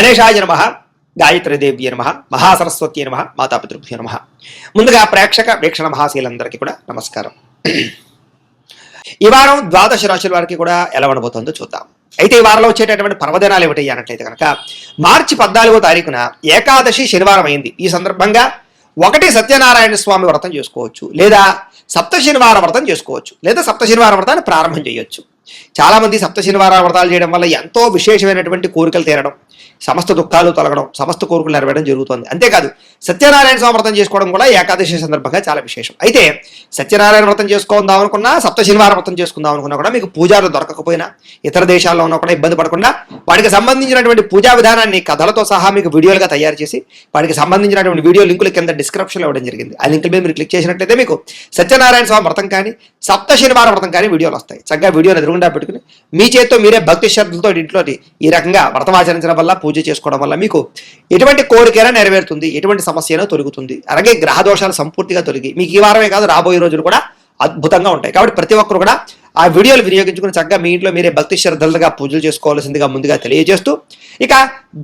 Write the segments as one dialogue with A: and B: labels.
A: గణేశాయ నమః, గాయత్రీదేవ్యే నమః, మహాసరస్వత్యే నమః, మాతాపితృభ్యో నమః. ముందుగా ప్రేక్షక వీక్షణ మహాశీలందరికీ కూడా నమస్కారం. ఈ వారం ద్వాదశ రాశుల వారికి కూడా ఎలా ఉండబోతుందో చూద్దాం. అయితే ఈ వారంలో వచ్చేటటువంటి పర్వదినాలు ఏమిటి అన్నట్లయితే కనుక మార్చి 14వ తారీఖున ఏకాదశి శనివారం అయింది. ఈ సందర్భంగా ఒకటి సత్యనారాయణ స్వామి వ్రతం చేసుకోవచ్చు, లేదా సప్త శనివార వ్రతం చేసుకోవచ్చు, లేదా సప్త శనివార వ్రతాన్ని ప్రారంభం చేయొచ్చు. చాలా మంది సప్త శనివార వ్రతాలు చేయడం వల్ల ఎంతో విశేషమైనటువంటి కోరికలు తీరడం, సమస్త దుఃఖాలు తొలగడం, సమస్త కోరికలు నెరవేరడం జరుగుతుంది. అంతేకాదు సత్యనారాయణ స్వామి వ్రతం చేసుకోవడం కూడా ఏకాదశి సందర్భంగా చాలా విశేషం. అయితే సత్యనారాయణ వ్రతం చేసుకుందాం అనుకున్నా, సప్త శనివార వ్రతం చేసుకుందాం అనుకున్నా కూడా మీకు పూజాలు దొరకకపోయినా, ఇతర దేశాల్లో ఉన్నా కూడా ఇబ్బంది పడకుండా వాటికి సంబంధించినటువంటి పూజా విధానాన్ని కథలతో సహా మీకు వీడియోలుగా తయారు చేసి వాటికి సంబంధించినటువంటి వీడియో లింకులు కింద డిస్క్రిప్షన్లో ఇవ్వడం జరిగింది. ఆ లింకుల మీద మీరు క్లిక్ చేసినట్లయితే మీకు సత్యనారాయణ స్వామి వ్రతం కానీ సప్త శనివార వ్రతం కానీ వీడియోలు వస్తాయి. చక్కగా వీడియోని ఎదురుగుండా పెట్టుకుని మీ చేతితో మీరే భక్తి శ్రద్ధలతో ఇంట్లో ఈ రకంగా వ్రతం ఆచరించడం వల్ల, పూజ చేసుకోవడం వల్ల మీకు ఎటువంటి కోరికైనా నెరవేరుతుంది, ఎటువంటి సమస్య అయినా తొలగుతుంది. అలాగే గ్రహ దోషాలు సంపూర్తిగా తొలగి మీకు ఈ వారమే కాదు రాబోయే రోజులు కూడా అద్భుతంగా ఉంటాయి. కాబట్టి ప్రతి ఒక్కరు కూడా ఆ వీడియోలు వినియోగించుకుని చక్కగా మీ ఇంట్లో మీరే భక్తి శ్రద్ధలుగా పూజలు చేసుకోవాల్సిందిగా ముందుగా తెలియజేస్తూ, ఇక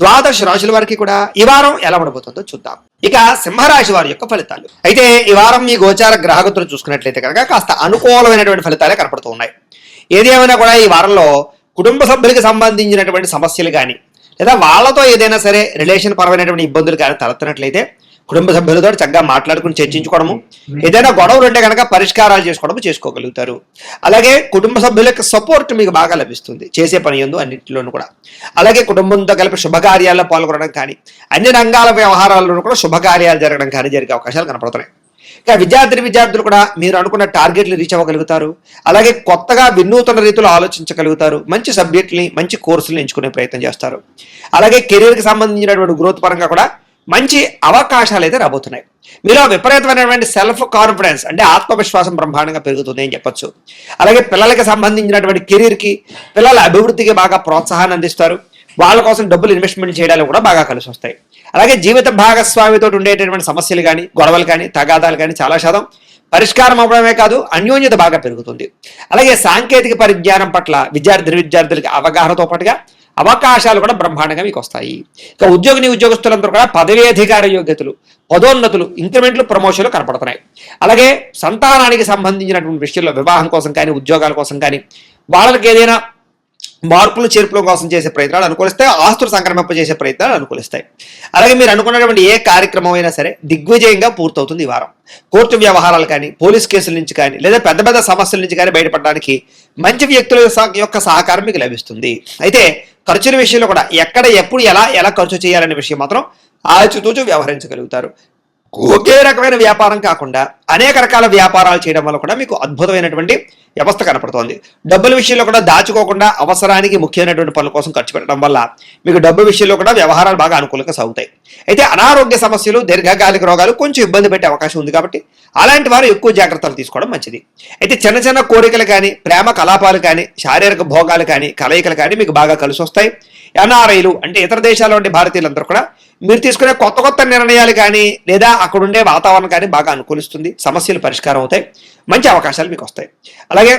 A: ద్వాదశ రాశుల వారికి కూడా ఈ వారం ఎలా ఉండబోతుందో చూద్దాం. ఇక సింహరాశి వారి యొక్క ఫలితాలు. అయితే ఈ వారం మీ గోచార గ్రహగతులు చూసుకున్నట్లయితే కనుక కాస్త అనుకూలమైనటువంటి ఫలితాలే కనపడుతూ ఉన్నాయి. ఏది ఏమైనా కూడా ఈ వారంలో కుటుంబ సభ్యులకి సంబంధించినటువంటి సమస్యలు కానీ, లేదా వాళ్ళతో ఏదైనా సరే రిలేషన్ పరమైనటువంటి ఇబ్బందులు కానీ తలెత్తినట్లయితే కుటుంబ సభ్యులతో చక్కగా మాట్లాడుకుని చర్చించుకోవడము, ఏదైనా గొడవలు ఉంటే కనుక పరిష్కారాలు చేసుకోగలుగుతారు. అలాగే కుటుంబ సభ్యులకు సపోర్ట్ మీకు బాగా లభిస్తుంది చేసే పని యందు అన్నింటిలోనూ కూడా. అలాగే కుటుంబంతో కలిపి శుభకార్యాల్లో పాల్గొనడం కానీ, అన్ని రంగాల వ్యవహారాల్లోనూ కూడా శుభకార్యాలు జరగడం కానీ జరిగే అవకాశాలు కనపడుతున్నాయి. ఇక విద్యార్థులు కూడా మీరు అనుకున్న టార్గెట్లు రీచ్ అవ్వగలుగుతారు. అలాగే కొత్తగా వినూతన రీతిలో ఆలోచించగలుగుతారు. మంచి సబ్జెక్టుని, మంచి కోర్సులను ఎంచుకునే ప్రయత్నం చేస్తారు. అలాగే కెరీర్కి సంబంధించినటువంటి గ్రోత్ పరంగా కూడా మంచి అవకాశాలు అయితే రాబోతున్నాయి. మీలో విపరీతమైనటువంటి సెల్ఫ్ కాన్ఫిడెన్స్ అంటే ఆత్మవిశ్వాసం బ్రహ్మాండంగా పెరుగుతుంది అని చెప్పొచ్చు. అలాగే పిల్లలకి సంబంధించినటువంటి కెరీర్కి, పిల్లల అభివృద్ధికి బాగా ప్రోత్సాహాన్ని అందిస్తారు. వాళ్ళ కోసం డబ్బులు ఇన్వెస్ట్మెంట్ చేయడానికి కూడా బాగా కలిసి వస్తాయి. అలాగే జీవిత భాగస్వామితో ఉండేటటువంటి సమస్యలు కానీ, గొడవలు కానీ, తగాదాలు కానీ చాలా శాతం పరిష్కారం అవ్వడమే కాదు అన్యోన్యత బాగా పెరుగుతుంది. అలాగే సాంకేతిక పరిజ్ఞానం పట్ల విద్యార్థులకి అవగాహనతో పాటుగా అవకాశాలు కూడా బ్రహ్మాండంగా మీకు వస్తాయి. ఇక ఉద్యోగస్తులందరూ కూడా పదవీ అధికార యోగ్యతలు, పదోన్నతులు, ఇంక్రిమెంట్లు, ప్రమోషన్లు కనపడుతున్నాయి. అలాగే సంతానానికి సంబంధించినటువంటి విషయంలో వివాహం కోసం కానీ, ఉద్యోగాల కోసం కానీ, వాళ్ళకి ఏదైనా మార్పులు చేర్పుల కోసం చేసే ప్రయత్నాలు అనుకూలిస్తాయి. ఆస్తులు సంక్రమింపజేసే ప్రయత్నాలు అనుకూలిస్తాయి. అలాగే మీరు అనుకున్నటువంటి ఏ కార్యక్రమం అయినా సరే దిగ్విజయంగా పూర్తవుతుంది ఈ వారం. కోర్టు వ్యవహారాలు కానీ, పోలీస్ కేసుల నుంచి కానీ, లేదా పెద్ద పెద్ద సమస్యల నుంచి కానీ బయటపడడానికి మంచి వ్యక్తుల యొక్క సహకారం మీకు లభిస్తుంది. అయితే ఖర్చుల విషయంలో కూడా ఎక్కడ, ఎప్పుడు, ఎలా ఖర్చు చేయాలనే విషయం మాత్రం ఆచితూచి వ్యవహరించగలుగుతారు. ఒకే రకమైన వ్యాపారం కాకుండా అనేక రకాల వ్యాపారాలు చేయడం వల్ల కూడా మీకు అద్భుతమైనటువంటి వ్యవస్థ కనపడుతోంది. డబ్బుల విషయంలో కూడా దాచుకోకుండా అవసరానికి ముఖ్యమైనటువంటి పనుల కోసం ఖర్చు పెట్టడం వల్ల మీకు డబ్బు విషయంలో కూడా వ్యవహారాలు బాగా అనుకూలంగా సాగుతాయి. అయితే అనారోగ్య సమస్యలు, దీర్ఘకాలిక రోగాలు కొంచెం ఇబ్బంది పెట్టే అవకాశం ఉంది. కాబట్టి అలాంటి వారు ఎక్కువ జాగ్రత్తలు తీసుకోవడం మంచిది. అయితే చిన్న కోరికలు కానీ, ప్రేమ కలాపాలు కానీ, శారీరక భోగాలు కానీ, కలయికలు కానీ మీకు బాగా కలిసి వస్తాయి. ఎన్ఆర్ఐలు అంటే ఇతర దేశాల్లో ఉండే భారతీయులందరూ కూడా మీరు తీసుకునే కొత్త నిర్ణయాలు కానీ, లేదా అక్కడ ఉండే వాతావరణం కానీ బాగా అనుకూలిస్తుంది. సమస్యలు పరిష్కారం అవుతాయి. మంచి అవకాశాలు మీకు వస్తాయి. అలాగే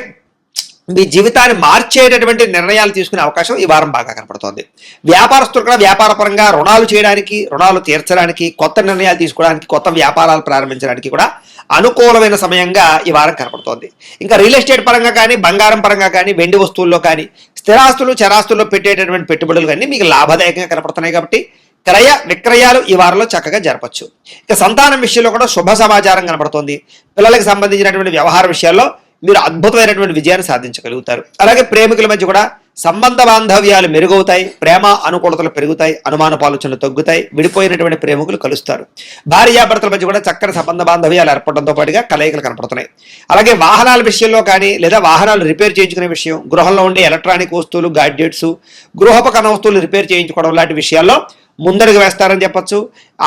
A: మీ జీవితాన్ని మార్చేటటువంటి నిర్ణయాలు తీసుకునే అవకాశం ఈ వారం బాగా కనపడుతోంది. వ్యాపారస్తులు కూడా వ్యాపారపరంగా రుణాలు చేయడానికి, రుణాలు తీర్చడానికి, కొత్త నిర్ణయాలు తీసుకోవడానికి, కొత్త వ్యాపారాలు ప్రారంభించడానికి కూడా అనుకూలమైన సమయంగా ఈ వారం కనపడుతోంది. ఇంకా రియల్ ఎస్టేట్ పరంగా కానీ, బంగారం పరంగా కానీ, వెండి వస్తువుల్లో కానీ, స్థిరాస్తులు, చరాస్తుల్లో పెట్టేటటువంటి పెట్టుబడులు కానీ మీకు లాభదాయకంగా కనపడుతున్నాయి. కాబట్టి క్రయ విక్రయాలు ఈ వారంలో చక్కగా జరపచ్చు. ఇక సంతానం విషయంలో కూడా శుభ సమాచారం కనపడుతోంది. పిల్లలకు సంబంధించినటువంటి వ్యవహార విషయాల్లో మీరు అద్భుతమైనటువంటి విజయాన్ని సాధించగలుగుతారు. అలాగే ప్రేమికుల మధ్య కూడా సంబంధ బాంధవ్యాలు మెరుగవుతాయి. ప్రేమ అనుకూలతలు పెరుగుతాయి. అనుమాన ఆలోచనలు తగ్గుతాయి. విడిపోయినటువంటి ప్రేమికులు కలుస్తారు. భార్యాభర్తల మధ్య కూడా చక్కని సంబంధ బాంధవ్యాలు ఏర్పడడంతో పాటుగా కలయికలు కనపడుతున్నాయి. అలాగే వాహనాల విషయంలో కానీ, లేదా వాహనాలు రిపేర్ చేయించుకునే విషయం, గృహంలో ఉండే ఎలక్ట్రానిక్ వస్తువులు, గాడ్జెట్స్, గృహోపకరణ వస్తువులు రిపేర్ చేయించుకోవడం లాంటి విషయాల్లో ముందడుగు వేస్తారని చెప్పొచ్చు.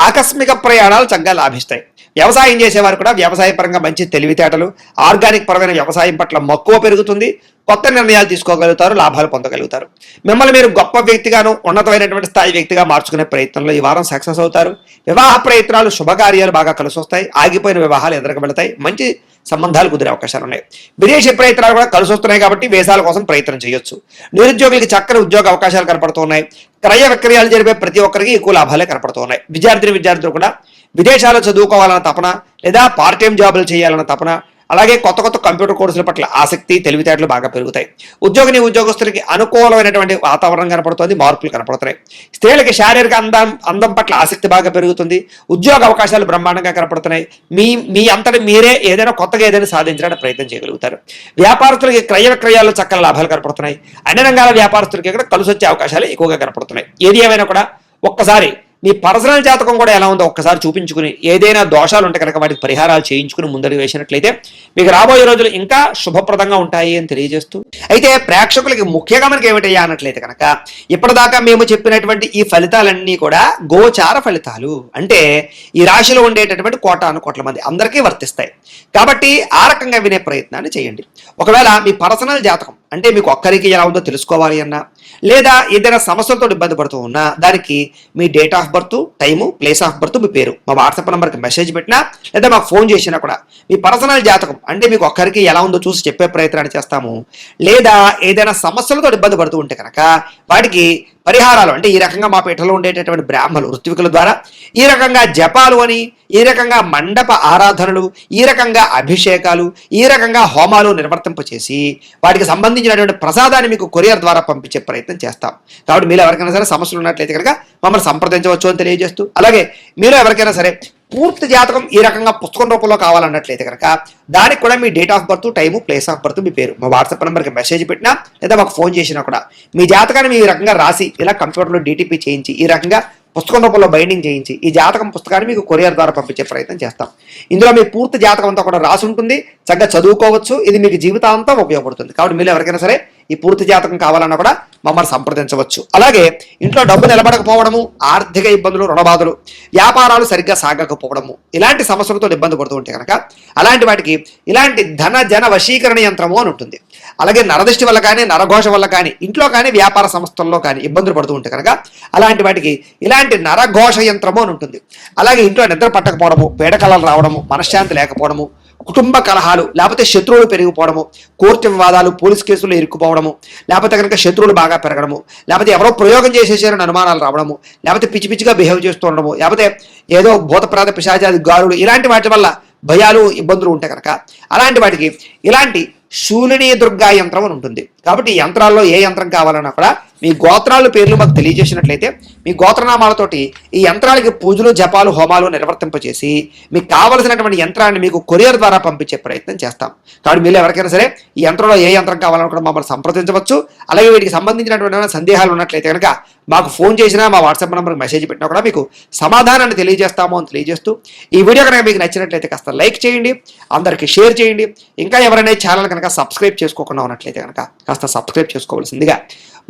A: ఆకస్మిక ప్రయాణాలు చక్కగా లాభిస్తాయి. వ్యవసాయం చేసేవారు కూడా వ్యవసాయ పరంగా మంచి తెలివితేటలు, ఆర్గానిక్ పరమైన వ్యవసాయం పట్ల మక్కువ పెరుగుతుంది. కొత్త నిర్ణయాలు తీసుకోగలుగుతారు, లాభాలు పొందగలుగుతారు. మిమ్మల్ని మీరు గొప్ప వ్యక్తిగాను, ఉన్నతమైనటువంటి స్థాయి వ్యక్తిగా మార్చుకునే ప్రయత్నంలో ఈ వారం సక్సెస్ అవుతారు. వివాహ ప్రయత్నాలు, శుభకార్యాలు బాగా కలిసి వస్తాయి. ఆగిపోయిన వివాహాలు ఎదురుకు వెళతాయి. మంచి సంబంధాలు కుదిరే అవకాశాలు ఉన్నాయి. విదేశీ ప్రయత్నాలు కూడా కలిసి వస్తున్నాయి కాబట్టి వీసాల కోసం ప్రయత్నం చేయొచ్చు. నిరుద్యోగులకి చక్కని ఉద్యోగ అవకాశాలు కనపడుతున్నాయి. క్రయ విక్రయాలు జరిపే ప్రతి ఒక్కరికి ఎక్కువ లాభాలే కనపడుతున్నాయి. విద్యార్థులు కూడా విదేశాల్లో చదువుకోవాలన్న తపన, లేదా పార్ట్ టైం జాబులు చేయాలన్న తపన, అలాగే కొత్త కొత్త కంప్యూటర్ కోర్సుల పట్ల ఆసక్తి, తెలివితేటలు బాగా పెరుగుతాయి. ఉద్యోగస్తులకి అనుకూలమైనటువంటి వాతావరణం కనపడుతుంది. మార్పులు కనపడుతున్నాయి. స్త్రీలకి శారీరక అందం పట్ల ఆసక్తి బాగా పెరుగుతుంది. ఉద్యోగ అవకాశాలు బ్రహ్మాండంగా కనపడుతున్నాయి. మీ అంతటి మీరే ఏదైనా కొత్తగా ఏదైనా సాధించడానికి ప్రయత్నం చేయగలుగుతారు. వ్యాపారస్తులకి క్రయ విక్రయాల్లో చక్కని లాభాలు కనపడుతున్నాయి. అన్ని రంగాల వ్యాపారస్తులకి కూడా కలిసి వచ్చే అవకాశాలు ఎక్కువగా కనపడుతున్నాయి. ఏది ఏమైనా కూడా ఒక్కసారి మీ పర్సనల్ జాతకం కూడా ఎలా ఉందో ఒక్కసారి చూపించుకుని, ఏదైనా దోషాలు ఉంటే కనుక వాటికి పరిహారాలు చేయించుకుని ముందడుగు వేసినట్లయితే మీకు రాబోయే రోజులు ఇంకా శుభప్రదంగా ఉంటాయి అని తెలియజేస్తూ, అయితే ప్రేక్షకులకి ముఖ్యంగా మనకి ఏమిటయ్యా అన్నట్లయితే కనుక, ఇప్పటిదాకా మేము చెప్పినటువంటి ఈ ఫలితాలన్నీ కూడా గోచార ఫలితాలు. అంటే ఈ రాశిలో ఉండేటటువంటి కోటాను మంది అందరికీ వర్తిస్తాయి. కాబట్టి ఆ రకంగా వినే ప్రయత్నాన్ని చేయండి. ఒకవేళ మీ పర్సనల్ జాతకం అంటే మీకు ఒక్కరికి ఎలా ఉందో తెలుసుకోవాలి అన్నా, లేదా ఏదైనా సమస్యలతో ఇబ్బంది పడుతూ ఉన్నా, దానికి మీ date of birth, time, place of birth, మీ పేరు మా వాట్సాప్ నెంబర్కి మెసేజ్ పెట్టినా, లేదా మాకు ఫోన్ చేసినా కూడా మీ పర్సనల్ జాతకం అంటే మీకు ఒక్కరికి ఎలా ఉందో చూసి చెప్పే ప్రయత్నాన్ని చేస్తాము. లేదా ఏదైనా సమస్యలతో ఇబ్బంది పడుతూ ఉంటే కనుక వాటికి పరిహారాలు అంటే ఈ రకంగా మా పీఠలో ఉండేటటువంటి బ్రాహ్మణులు, ఋత్వికుల ద్వారా ఈ రకంగా జపాలు అని, ఈ రకంగా మండప ఆరాధనలు, ఈ రకంగా అభిషేకాలు, ఈ రకంగా హోమాలు నిర్వర్తింపచేసి వాటికి సంబంధించినటువంటి ప్రసాదాన్ని మీకు కొరియర్ ద్వారా పంపించే ప్రయత్నం చేస్తాం. కాబట్టి మీరు ఎవరికైనా సరే సమస్యలు ఉన్నట్లయితే కనుక మమ్మల్ని సంప్రదించవచ్చు అని తెలియజేస్తూ, అలాగే మీరు ఎవరికైనా సరే పూర్తి జాతకం ఈ రకంగా పుస్తకం రూపంలో కావాలన్నట్లయితే కనుక దానికి కూడా మీ date of birth, time, place of birth, మీ పేరు మా వాట్సాప్ నెంబర్కి మెసేజ్ పెట్టినా, లేదా మాకు ఫోన్ చేసినా కూడా మీ జాతకాన్ని మీ రకంగా రాసి ఇలా కంప్యూటర్లో డీటీపీ చేయించి ఈ రకంగా పుస్తకం రూపంలో బైండింగ్ చేయించి ఈ జాతకం పుస్తకాన్ని మీకు కొరియర్ ద్వారా పంపించే ప్రయత్నం చేస్తాం. ఇందులో మీ పూర్తి జాతకం అంతా కూడా రాసి ఉంటుంది. చక్కగా చదువుకోవచ్చు. ఇది మీకు జీవితాంతం ఉపయోగపడుతుంది. కాబట్టి మీరు ఎవరికైనా సరే ఈ పూర్తి జాతకం కావాలన్నా కూడా మమ్మల్ని సంప్రదించవచ్చు. అలాగే ఇంట్లో డబ్బు నిలబడకపోవడము, ఆర్థిక ఇబ్బందులు, రుణబాధలు, వ్యాపారాలు సరిగ్గా సాగకపోవడము, ఇలాంటి సమస్యలతో ఇబ్బంది పడుతూ ఉంటే కనుక అలాంటి వాటికి ఇలాంటి ధన జన వశీకరణ యంత్రము అని ఉంటుంది. అలాగే నరదృష్టి వల్ల కానీ, నరఘోష వల్ల కానీ, ఇంట్లో కానీ, వ్యాపార సంస్థల్లో కానీ ఇబ్బందులు పడుతూ ఉంటే కనుక అలాంటి వాటికి ఇలాంటి నరఘోష యంత్రము అని ఉంటుంది. అలాగే ఇంట్లో నిద్ర పట్టకపోవడము, పీడకలలు రావడము, మనశ్శాంతి లేకపోవడము, కుటుంబ కలహాలు, లేకపోతే శత్రువులు పెరిగిపోవడము, కోర్టు వివాదాలు, పోలీస్ కేసులు ఇరుక్కుపోవడము, లేకపోతే కనుక శత్రువులు బాగా పెరగడము, లేకపోతే ఎవరో ప్రయోగం చేసేసారని అనుమానాలు రావడము, లేకపోతే పిచ్చి పిచ్చిగా బిహేవ్ చేస్తూ ఉండడము, లేకపోతే ఏదో భూతప్రాత పిశాచాది గారులు, ఇలాంటి వాటి వల్ల భయాలు, ఇబ్బందులు ఉంటాయి కనుక అలాంటి వాటికి ఇలాంటి శూలిని దుర్గా యంత్రం అని ఉంటుంది. కాబట్టి ఈ యంత్రాల్లో ఏ యంత్రం కావాలన్నా కూడా మీ గోత్రాల పేర్లు మాకు తెలియజేసినట్లయితే మీ గోత్రనామాలతోటి ఈ యంత్రాలకి పూజలు, జపాలు, హోమాలు నిర్వర్తింపచేసి మీకు కావలసినటువంటి యంత్రాన్ని మీకు కొరియర్ ద్వారా పంపించే ప్రయత్నం చేస్తాం. కాబట్టి మీరు ఎవరికైనా సరే ఈ యంత్రంలో ఏ యంత్రం కావాలన్నా కూడా మమ్మల్ని సంప్రదించవచ్చు. అలాగే వీటికి సంబంధించినటువంటి సందేహాలు ఉన్నట్లయితే కనుక మాకు ఫోన్ చేసినా, మా వాట్సాప్ నెంబర్కి మెసేజ్ పెట్టినా కూడా మీకు సమాధానాన్ని తెలియజేస్తాము అని తెలియజేస్తూ, ఈ వీడియో కనుక మీకు నచ్చినట్లయితే కాస్త లైక్ చేయండి, అందరికీ షేర్ చేయండి. ఇంకా ఎవరైనా ఛానల్ కనుక సబ్స్క్రైబ్ చేసుకోకుండా ఉన్నట్లయితే కనుక కాస్త సబ్స్క్రైబ్ చేసుకోవాల్సిందిగా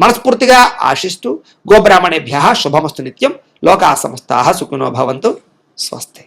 A: మనస్ఫూర్తిగా ఆశిస్తూ, గోబ్రాహ్మణేభ్యః శుభమస్తు నిత్యం. లోకా సమస్తాః సుఖినో భవంతు. స్వస్తి.